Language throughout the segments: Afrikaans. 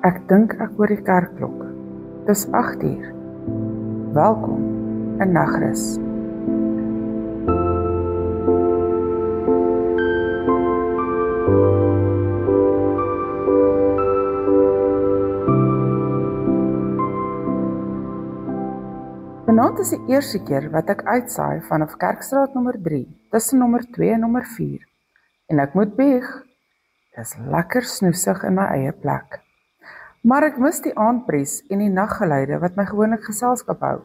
Ek dink ek hoor die kerkklok. Dis 8uur. Welkom in Nagrus. Vanaand is die eerste keer wat ek uitsaai vanaf Kerkstraat nommer 3, tussen nommer 2 en nommer 4. En ek moet bieg, dis lekker snoesig in my eie plek. Maar ek mis die aandbries en die naggeluide wat my gewoonlik geselskap hou.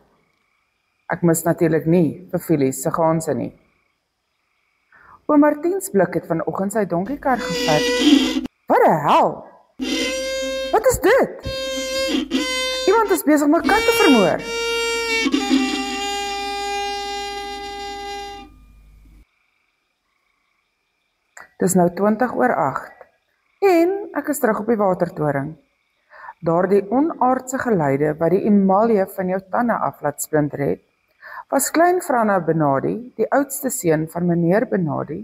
Ek mis natuurlik nie vir Phyllis se ganse nie. Oom Martiens blik het vanoggend sy donkiekar gevat. Wat die hel? Wat is dit? Iemand is besig om 'n kat te vermoor. Dis nou 20:08 en ek is terug op die watertoring. Daardie onaardse geluide wat die emalje van jou tande af laat splinter het, was klein Franna Benadi, die oudste seun van meneer Benadi,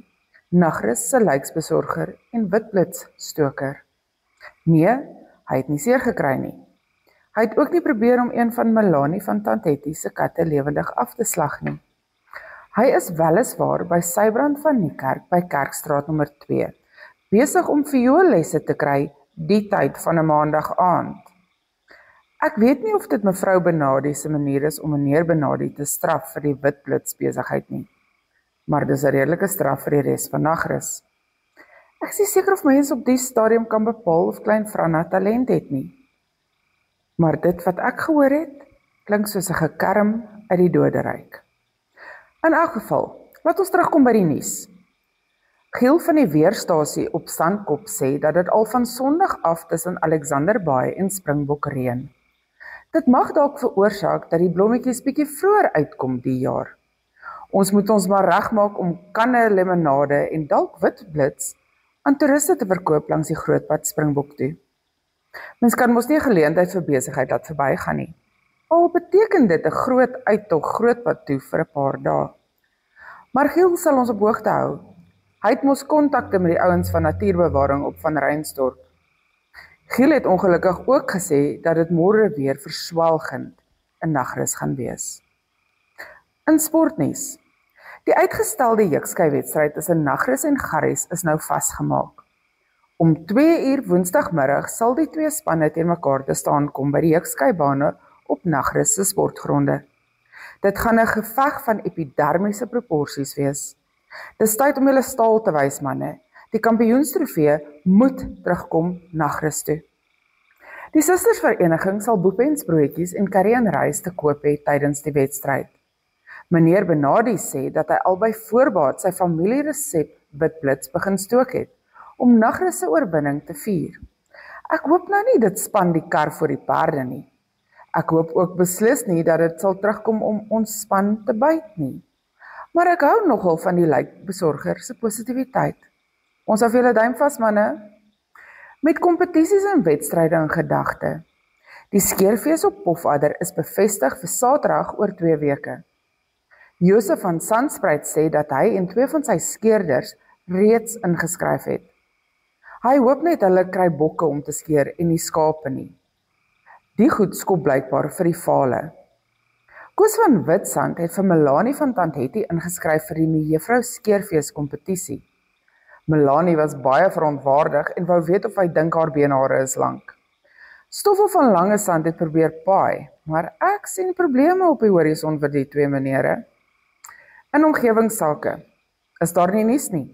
Nagrus se lijksbesorger en witblitsstoker. Nee, hy het nie seer gekry nie. Hy het ook nie probeer om een van Melanie van Tant Hetty se katte lewendig af te slag nie. Hy is weliswaar by Sybrand van Niekerk by Kerkstraat nommer 2, besig om vioollesse te kry die tyd van 'n maandag aand. Ek weet nie of dit mevrou Benadi se manier is om meneer Benadi te straf vir die witblits besigheid nie, maar dis 'n redelike straf vir die res van Nagrus. Ek is nie seker of mense op die stadium kan bepaal of klein Franna talent het nie. Maar dit wat ek gehoor het, klink soos 'n gekerm uit die doderyk. In elk geval, laat ons terugkom by die nuus. Giel van die weerstasie op Sandkop sê dat dit al van Sondag af tussen Alexanderbaai en Springbok reën. Dit mag dalk veroorsaak dat die blommetjies bietjie vroeër uitkom die jaar. Ons moet ons maar regmaak om kanne limonade en dalk witblits aan toeriste te verkoop langs die grootpad Springbok toe. Mens kan mos nie 'n geleentheid vir besigheid laat verbygaan nie. Al beteken dit 'n groot uittog grootpad toe vir 'n paar dae. Maar Giel sal ons op hoogte hou. Hy het mos kontakte met die ouens van natuurbewaring op Van Reinsdorp. Giel het ongelukkig ook gesê dat dit môre weer verswelgend in Nagrus gaan wees. In sportnuus. Die uitgestelde jeugskei-wedstryd tussen Nagrus en Garries is nou vasgemaak. Om 2uur woensdagmiddag sal die twee spanne teen mekaar te staan kom by die jeugskei-bane op Nagrus se sportgronde. Dit gaan 'n geveg van epidermiese proporsies wees. Dis tyd om julle staal te wys, manne. Die kampioenstrofee moet terugkom Nagrus toe. Die sustersvereniging sal boepensbroodjies en curry-en-rys te koop hê tydens die wedstryd. Meneer Benadi sê dat hy al by voorbaat sy familieresep witblits begin stook het, om Nagrus se oorwinning te vier. Ek hoop nou nie dit span die kar voor die perde nie. Ek hoop ook beslis nie dat dit sal terugkom om ons span te byt nie. Maar ek hou nogal van die lijkbesorger se positiwiteit. Ons hou vir julle duim vas, manne. Met kompetisies en wedstryde in gedagte. Die skeerfees op Pofadder is bevestig vir Saterdag oor 2 weke. Josef van Sandspruit sê dat hy en 2 van sy skeerders reeds ingeskryf het. Hy hoop net hulle kry bokke om te skeer en nie skape nie. Die goed skop blykbaar vir die vale. Koos van Witsand het vir Melanie van Tant Hetty ingeskryf vir die mevrou Skeerfees kompetisie. Melanie was baie verontwaardig en wou weet of hy dink haar beenhare is lank. Stoffel van Langesand het probeer paai, maar ek sien probleme op die horison vir die twee menere. In omgewingsake is daar nie nuus nie.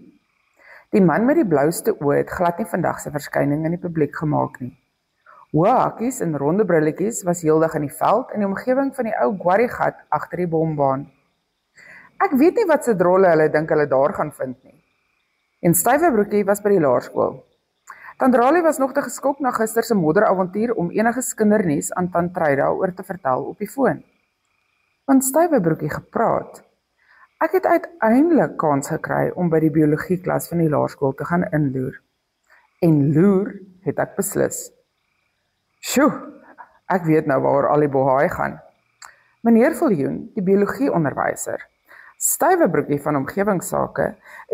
Die man met die blouste oë het glad nie vandag sy verskyning in die publiek gemaak nie. Hoë hakkies en ronde brilletjies was heeldag in die veld in die omgewing van die ou Guarri-gat agter die bombaan. Ek weet nie wat se drolle hulle dink hulle daar gaan vind nie. En stywe broekie was by die laerskool. Tant Rali was nog te geskok na gister se modderavontuur om enige kindernuus aan Tant Treida oor te vertel op die foon. Van stywe broekie gepraat. Ek het uiteindelik kans gekry om by die biologieklas van die laerskool te gaan inloer. En loer het ek beslis. Sjoe, ek weet nou waar al die bohaai gaan. Meneer Viljoen, die biologieonderwyser, Stywebroekie van omgewingssake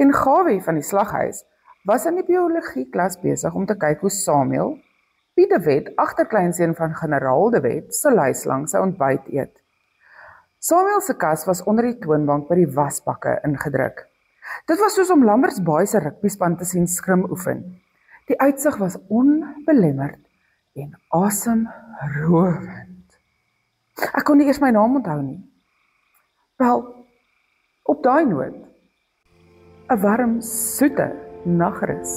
en Gawie van die slaghuis was in die biologieklas besig om te kyk hoe Samuel, Piet de Wet, agterkleinseun van generaal de Wet, se lys langs sy ontbyt eet. Samuel se kas was onder die toonbank by die wasbakke ingedruk. Dit was soos om Lambertsbaai se rugbyspan te sien skrim oefen. Die uitsig was onbelemmerd en asemrowend. Ek kon nie eers my naam onthou nie. Wel, op daai noot, 'n warm, soete nagrus.